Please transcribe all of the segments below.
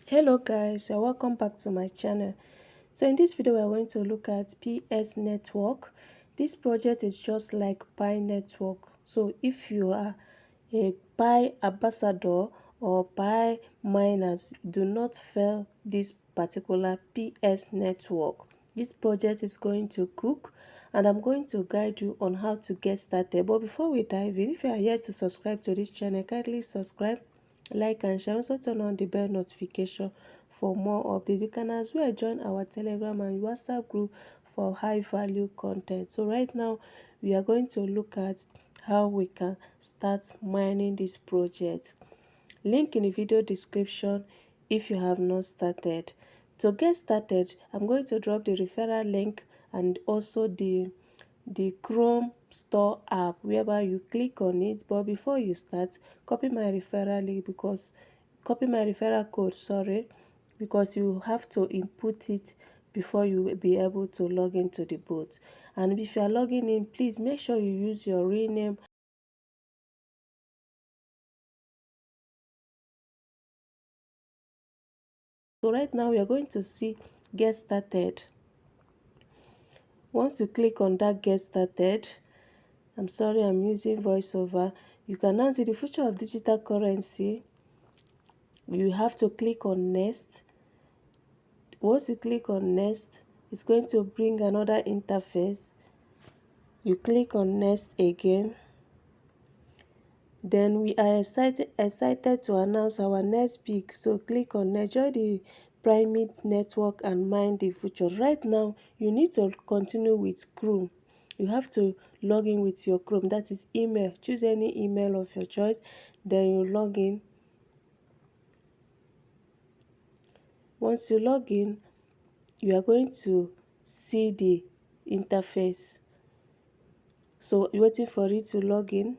Hello guys, and welcome back to my channel. So in this video we are going to look at PS network. This project is just like Pi network. So if you are a Pi ambassador or Pi miners, do not fail this particular PS network. This project is going to cook and I'm going to guide you on how to get started. But before we dive in, if you are here to subscribe to this channel, kindly subscribe, like and share. Also turn on the bell notification for more updates. You can as well join our Telegram and WhatsApp group for high value content. So right now we are going to look at how we can start mining this project. Link in the video description if you have not started. To get started, I'm going to drop the referral link and also the Chrome store app whereby you click on it. But before you start, copy my referral link copy my referral code, because you have to input it before you will be able to log into the bot. And if you are logging in, please make sure you use your real name. So right now we are going to see get started. Once you click on that get started, I'm sorry, I'm using voiceover. You can now see the future of digital currency. You have to click on next. Once you click on next, it's going to bring another interface. You click on next again. Then we are excited to announce our next pick. So click on enjoy the Pyramid network and mine the future. Right now, you need to continue with Chrome. You have to log in with your Chrome. That is email. Choose any email of your choice. Then you log in. Once you log in, you are going to see the interface. So you're waiting for it to log in.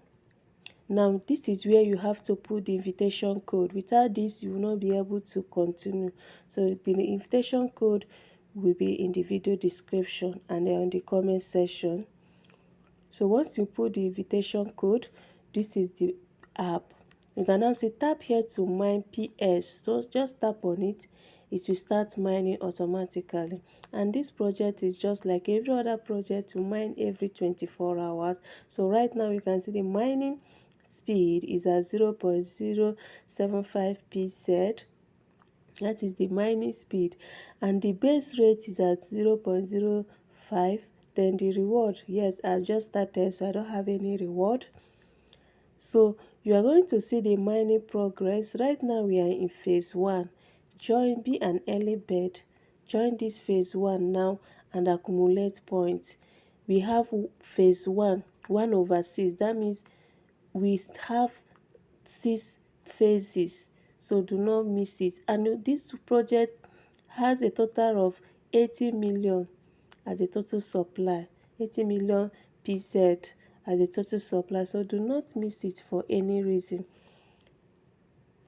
Now this is where you have to put the invitation code. Without this, you will not be able to continue. So the invitation code will be in the video description and then on the comment section. So once you put the invitation code, this is the app. You can now say tap here to mine PS. So just tap on it. It will start mining automatically. And this project is just like every other project to mine every 24 hours. So right now you can see the mining speed is at 0.075 PZ. That is the mining speed. And the base rate is at 0.05. Then the reward, yes, I just started, so I don't have any reward. So you are going to see the mining progress. Right now we are in phase 1. Join, be an early bird. Join this phase 1 now and accumulate points. We have phase 1, 1/6. That means we have 6 phases. So do not miss it. And this project has a total of 80 million as a total supply. 80 million PZ as a total supply. So do not miss it for any reason.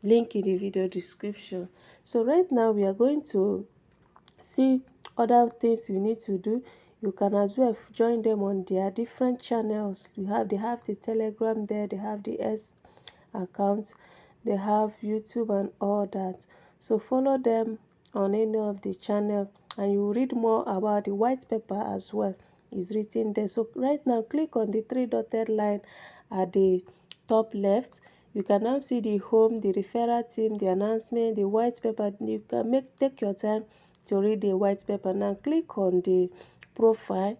Link in the video description. So right now we are going to see other things you need to do. You can as well join them on their different channels. They have the Telegram there, they have the S account, they have YouTube and all that. So follow them on any of the channel and you will read more about the white paper as well. It's written there. So right now click on the 3 dotted line at the top left. You can now see the home, the referral team, the announcement, the white paper. You can take your time to read the white paper. Now click on the profile.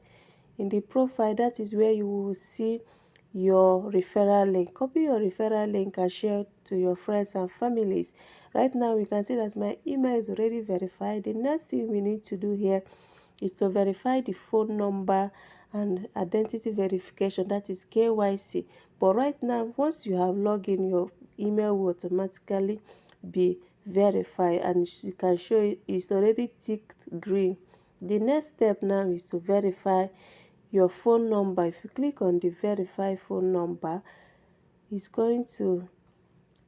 In the profile, that is where you will see your referral link. Copy your referral link and share to your friends and families. Right now you can see that my email is already verified. The next thing we need to do here is to verify the phone number and identity verification, that is KYC. But right now, once you have logged in, your email will automatically be verified and you can show it's already ticked green. The next step now is to verify your phone number. If you click on the verify phone number, it's going to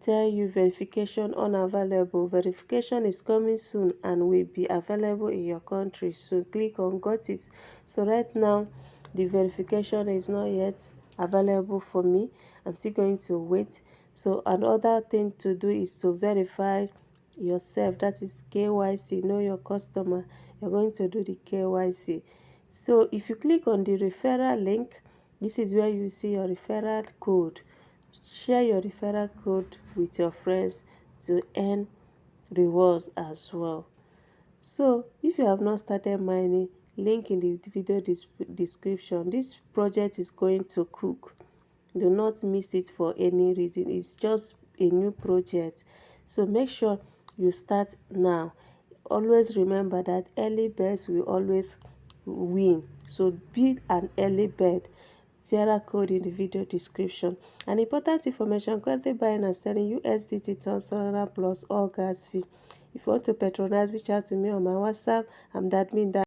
tell you verification unavailable. Verification is coming soon and will be available in your country. So click on got it. So right now the verification is not yet available for me. I'm still going to wait. So another thing to do is to verify yourself. That is KYC, know your customer. You're going to do the KYC. So if you click on the referral link, this is where you see your referral code. Share your referral code with your friends to earn rewards as well. So if you have not started mining, link in the video description. This project is going to cook. Do not miss it for any reason. It's just a new project, so make sure you start now. Always remember that early birds will always win, so be an early bird. Referral code in the video description. An important information: currently buying and selling USDT tons Solana plus all gas fee. If you want to patronize, reach out to me on my WhatsApp. I'm the admin.